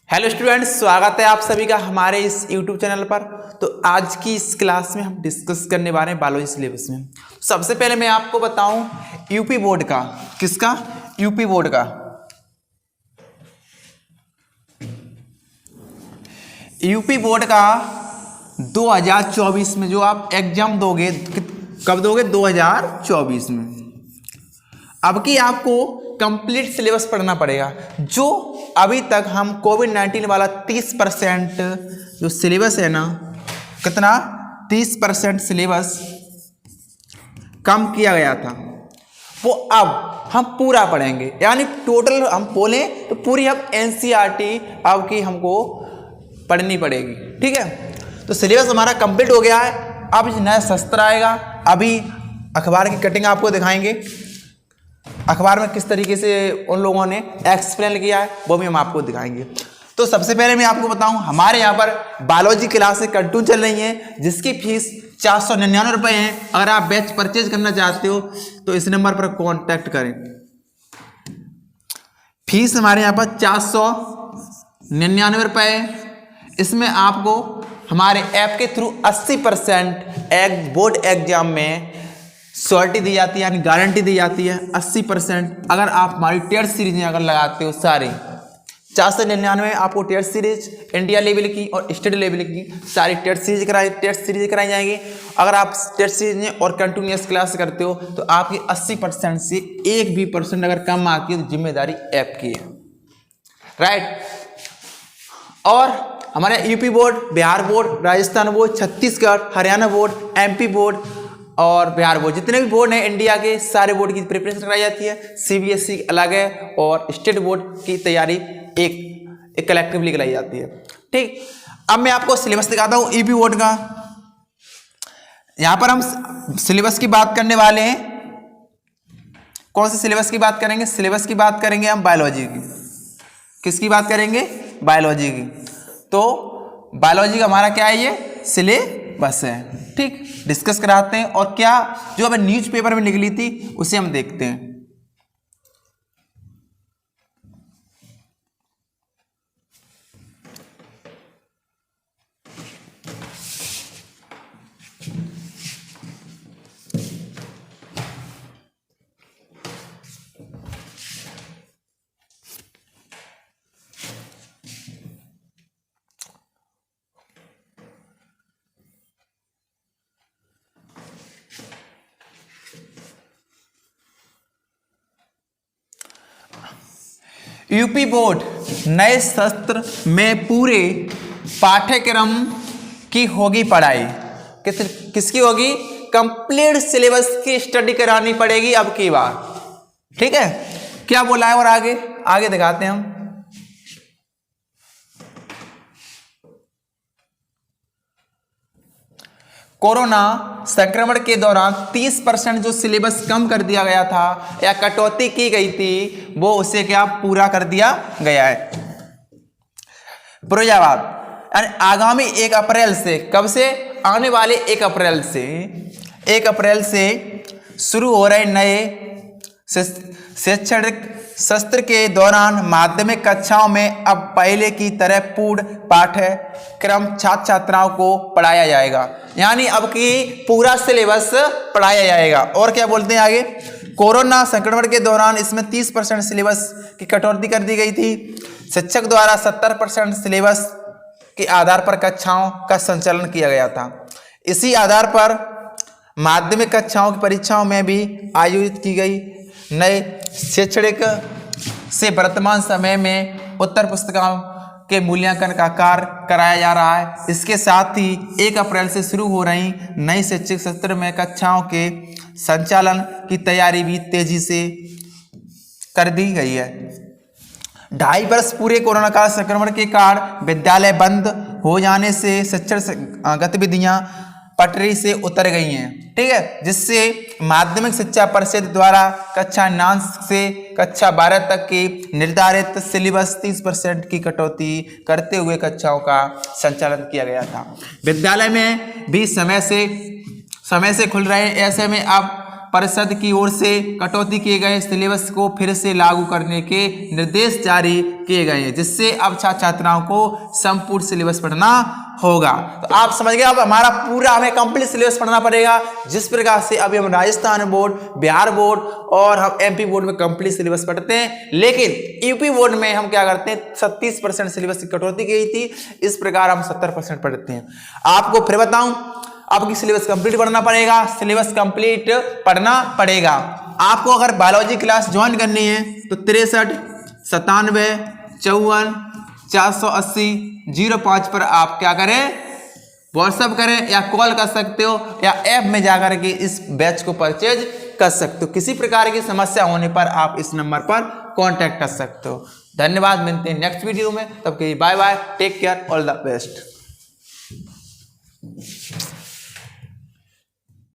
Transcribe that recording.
Hello students, स्वागत है आप सभी का हमारे इस YouTube चैनल पर। तो आज की इस क्लास में हम डिस्कस करने वाले हैं बायोलॉजी सिलेबस में। सबसे पहले मैं आपको बताऊं यूपी बोर्ड का, किसका? यूपी बोर्ड का। यूपी बोर्ड का 2024 में जो आप एग्जाम दोगे, कब दोगे? 2024 में। अब की आपको कंप्लीट सिलेबस पढ़ना पड़ेगा। जो अभी तक हम कोविड-19 वाला 30% जो सिलेबस है ना, कितना 30% सिलेबस कम किया गया था, वो अब हम पूरा पढ़ेंगे। यानी टोटल हम बोलें तो पूरी हम एनसीईआरटी अब की हमको पढ़नी पड़ेगी। ठीक है, तो सिलेबस हमारा कंप्लीट हो गया है। अब नया सत्र आएगा। अभी अखबार की कटिंग आपको दिखाएंगे, अखबार में किस तरीके से उन लोगों ने एक्सप्लेन किया है वो भी हम आपको दिखाएंगे। तो सबसे पहले मैं आपको बताऊं, हमारे यहाँ पर बायोलॉजी क्लासेस कंटिन्यू चल रही हैं, जिसकी फीस 499 रुपये है। अगर आप बैच परचेज करना चाहते हो तो इस नंबर पर कांटेक्ट करें। फीस हमारे यहाँ पर 499 रुपये है। इसमें आपको हमारे ऐप के थ्रू 80% बोर्ड एग्जाम में श्योरिटी दी जाती है, यानी गारंटी दी जाती है 80%। अगर आप हमारी टेस्ट सीरीज अगर लगाते हो सारी 499 आपको टेस्ट सीरीज इंडिया लेवल की और स्टेट लेवल की सारी टेस्ट सीरीज कराई जाएंगी। अगर आप टेस्ट सीरीज में और कंटिन्यूस क्लास करते हो तो आपकी 80% से 1% अगर कम आती है तो जिम्मेदारी ऐप की है, राइट। और हमारे UP board, Bihar board, Rajasthan board, Chhattisgarh, Haryana board, MP board और बिहार बोर्ड, जितने भी बोर्ड हैं इंडिया के, सारे बोर्ड की प्रिपरेशन कराई जाती है। सीबीएसई अलग है और स्टेट बोर्ड की तैयारी एक कलेक्टिवली कराई जाती है। ठीक, अब मैं आपको सिलेबस दिखाता हूँ यूपी बोर्ड का। यहाँ पर हम सिलेबस की बात करने वाले हैं। कौन से सिलेबस की बात करेंगे? सिलेबस की बात करेंगे हम बायोलॉजी की। किसकी बात करेंगे? बायोलॉजी की। तो बायोलॉजी का हमारा क्या है? ये सिलेबस है। ठीक, डिस्कस कराते हैं और क्या जो हमें न्यूज़पेपर में निकली थी उसे हम देखते हैं। यूपी बोर्ड नए सत्र में पूरे पाठ्यक्रम की होगी पढ़ाई। किसकी होगी? कंप्लीट सिलेबस की स्टडी करानी पड़ेगी अब की बार। ठीक है, क्या बोला है? और आगे दिखाते हैं हम। कोरोना संक्रमण के दौरान 30% जो सिलेबस कम कर दिया गया था या कटौती की गई थी, वो उसे क्या पूरा कर दिया गया है। फिरोजाबाद यानी आगामी 1 अप्रैल से, कब से? आने वाले 1 अप्रैल से शुरू हो रहे नए शैक्षणिक सत्र के दौरान माध्यमिक कक्षाओं में अब पहले की तरह पूर्ण पाठ्यक्रम छात्र छात्राओं को पढ़ाया जाएगा। यानी अब की पूरा सिलेबस पढ़ाया जाएगा। और क्या बोलते हैं आगे? कोरोना संक्रमण के दौरान इसमें 30% सिलेबस की कटौती कर दी गई थी। शिक्षक द्वारा 70% सिलेबस के आधार पर कक्षाओं का संचालन किया गया था। इसी आधार पर माध्यमिक कक्षाओं की परीक्षाओं में भी आयोजित की गई नए शैक्षणिक से वर्तमान समय में उत्तर पुस्तिकाओं के मूल्यांकन का कार्य कराया जा रहा है। इसके साथ ही 1 अप्रैल से शुरू हो रही नई शैक्षिक सत्र में कक्षाओं के संचालन की तैयारी भी तेजी से कर दी गई है। 2.5 वर्ष पूरे कोरोना काल संक्रमण के कारण विद्यालय बंद हो जाने से शिक्षण गतिविधियां पटरी से उतर गई हैं। ठीक है, जिससे माध्यमिक शिक्षा परिषद द्वारा कक्षा 9 से कक्षा 12 तक की निर्धारित सिलेबस 30% की कटौती करते हुए कक्षाओं का संचालन किया गया था। विद्यालय में भी समय से खुल रहे, ऐसे में अब परिषद की ओर से कटौती किए गए सिलेबस को फिर से लागू करने के निर्देश जारी किए गए हैं, जिससे अब छात्र छात्राओं को संपूर्ण सिलेबस पढ़ना होगा। तो आप समझ गए, अब हमारा पूरा हमें कंप्लीट सिलेबस पढ़ना पड़ेगा। जिस प्रकार से अभी हम राजस्थान बोर्ड, बिहार बोर्ड और हम एमपी बोर्ड में कंप्लीट सिलेबस पढ़ते हैं, लेकिन यूपी बोर्ड में हम क्या करते हैं 37% सिलेबस की कटौती की थी, इस प्रकार हम 70% पढ़ते हैं। आपको फिर बताऊं, आपकी सिलेबस कंप्लीट पढ़ना पड़ेगा, सिलेबस कंप्लीट पढ़ना पड़ेगा। आपको अगर बायोलॉजी क्लास ज्वाइन करनी है तो 63 97 54 480 05 पर आप क्या करें, व्हाट्सएप करें या कॉल कर सकते हो या ऐप में जाकर के इस बैच को परचेज कर सकते हो। किसी प्रकार की समस्या होने पर आप इस नंबर पर कांटेक्ट कर सकते हो। धन्यवाद, मिलते हैं नेक्स्ट वीडियो में, तब के लिए bye bye, take care, all the best.